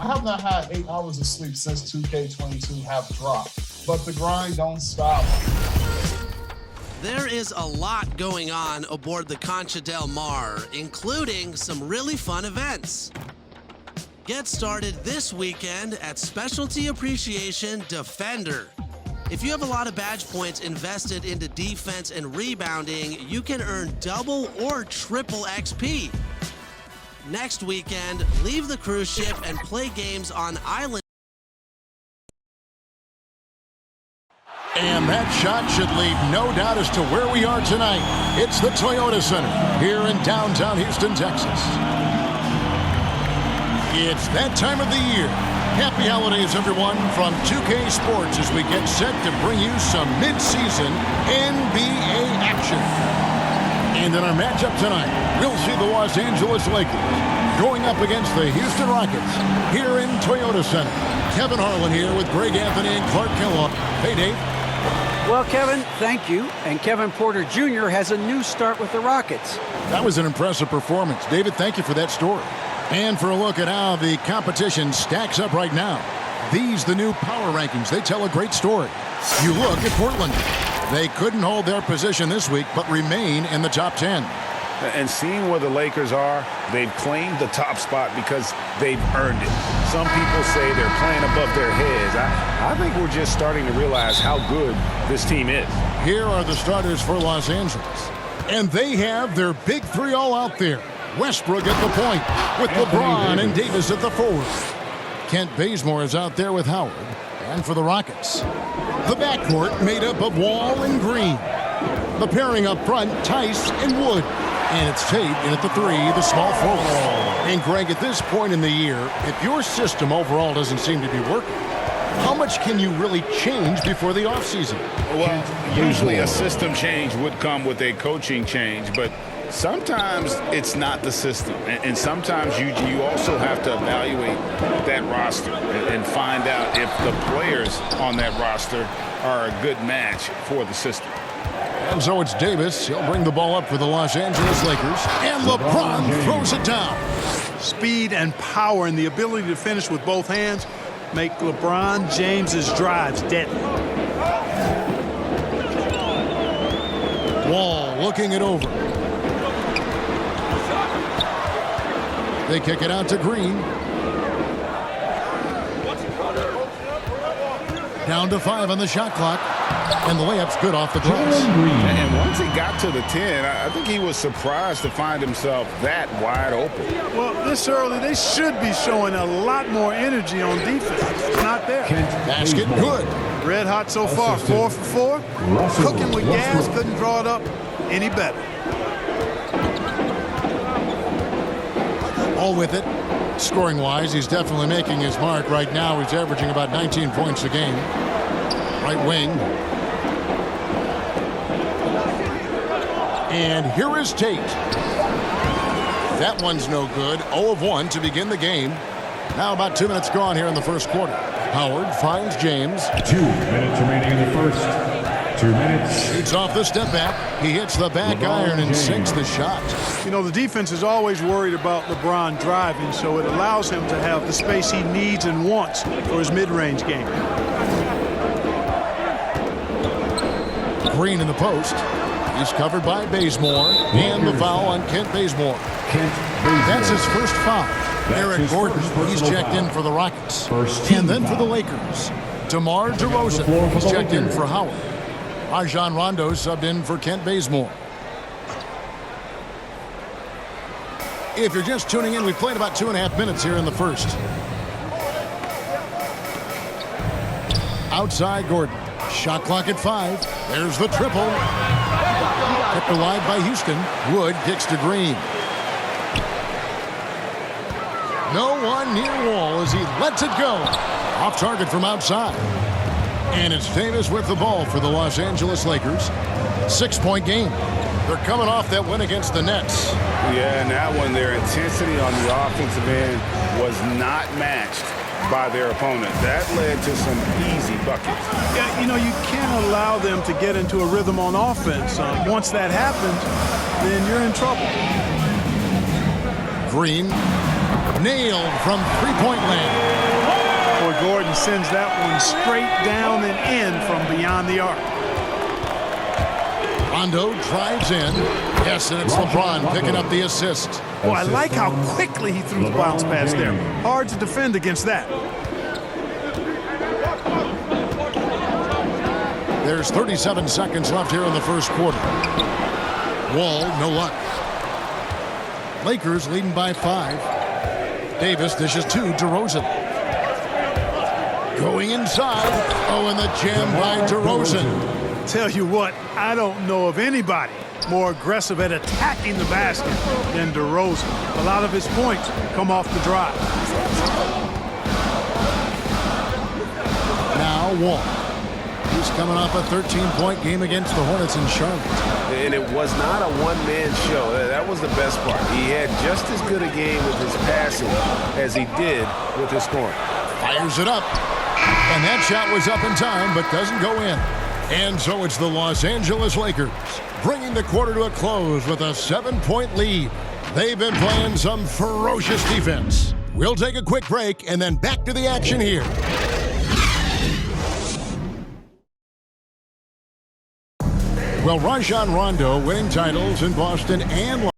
I have not had 8 hours of sleep since 2K22 have dropped, but the grind don't stop. There is a lot going on aboard the Concha Del Mar, including some really fun events. Get started this weekend at Specialty Appreciation Defender. If you have a lot of badge points invested into defense and rebounding, you can earn double or triple XP. Next weekend, leave the cruise ship and play games on island. And that shot should leave no doubt as to where we are tonight. It's the Toyota Center here in downtown Houston, Texas. It's that time of the year. Happy holidays, everyone, from 2K Sports as we get set to bring you some mid-season NBA action. And in our matchup tonight, we'll see the Los Angeles Lakers going up against the Houston Rockets here in Toyota Center. Kevin Harlan here with Greg Anthony and Clark Kellogg. Hey, Dave. Well, Kevin, thank you. And Kevin Porter Jr. has a new start with the Rockets. That was an impressive performance. David, thank you for that story. And for a look at how the competition stacks up right now. These, the new power rankings, they tell a great story. You look at Portland. They couldn't hold their position this week, but remain in the top 10. And seeing where the Lakers are, they've claimed the top spot because they've earned it. Some people say they're playing above their heads. I think we're just starting to realize how good this team is. Here are the starters for Los Angeles. And they have their big three all out there. Westbrook at the point with LeBron and Davis at the forward. Kent Bazemore is out there with Howard. And for the Rockets, the backcourt made up of Wall and Green. The pairing up front, Tice and Wood. And it's Tate in at the three, the small forward. And Greg, at this point in the year, if your system overall doesn't seem to be working, how much can you really change before the offseason? Well, usually a system change would come with a coaching change, but sometimes it's not the system. And sometimes you also have to evaluate that roster and find out if the players on that roster are a good match for the system. And so it's Davis. He'll bring the ball up for the Los Angeles Lakers. And LeBron throws it down. Speed and power and the ability to finish with both hands make LeBron James's drives deadly. Wall looking it over. They kick it out to Green. Down to 5 on the shot clock. And the layup's good off the glass. And once he got to the 10, I think he was surprised to find himself that wide open. Well, this early, they should be showing a lot more energy on defense. It's not there. Basket good. Red hot so far, 4 for 4. Cooking with gas, couldn't draw it up any better. All with it. Scoring-wise, he's definitely making his mark. Right now, he's averaging about 19 points a game. Right wing. And here is Tate. That one's no good. 0 of 1 to begin the game. Now about 2 minutes gone here in the first quarter. Howard finds James. 2 minutes remaining in the first. 2 minutes. Shoots off the step back. He hits the back iron and sinks the shot. You know, the defense is always worried about LeBron driving, so it allows him to have the space he needs and wants for his mid-range game. Green in the post. He's covered by Bazemore. And the foul on Kent Bazemore. That's his first foul. Eric Gordon, he's checked in for the Rockets. And then for the Lakers, DeMar DeRozan, he's checked in for Howard. Rajon Rondo subbed in for Kent Bazemore. If you're just tuning in, we played about 2.5 minutes here in the first. Outside Gordon. Shot clock at 5. There's the triple. Kept alive by Houston. Wood kicks to Green. No one near Wall as he lets it go. Off target from outside. And it's Davis with the ball for the Los Angeles Lakers. 6-point game. They're coming off that win against the Nets. Yeah, and that one, their intensity on the offensive end was not matched by their opponent. That led to some easy buckets. Yeah, you know, you can't allow them to get into a rhythm on offense. Once that happens, then you're in trouble. Green Nailed from three-point land. Boy, Gordon sends that one straight down and in from beyond the arc. Rondo drives in. Yes, and it's LeBron picking up the assist. Boy, I like how quickly he threw the bounce pass there. Hard to defend against that. There's 37 seconds left here in the first quarter. Wall, no luck. Lakers leading by 5. Davis dishes to DeRozan. Going inside. Oh, and the jam by DeRozan. Tell you what, I don't know of anybody more aggressive at attacking the basket than DeRozan. A lot of his points come off the drive. Now Wall. He's coming off a 13-point game against the Hornets in Charlotte. And it was not a one-man show. That was the best part. He had just as good a game with his passing as he did with his scoring. Fires it up. And that shot was up in time, but doesn't go in. And so it's the Los Angeles Lakers bringing the quarter to a close with a 7-point lead. They've been playing some ferocious defense. We'll take a quick break and then back to the action here. Well, Rajon Rondo winning titles in Boston and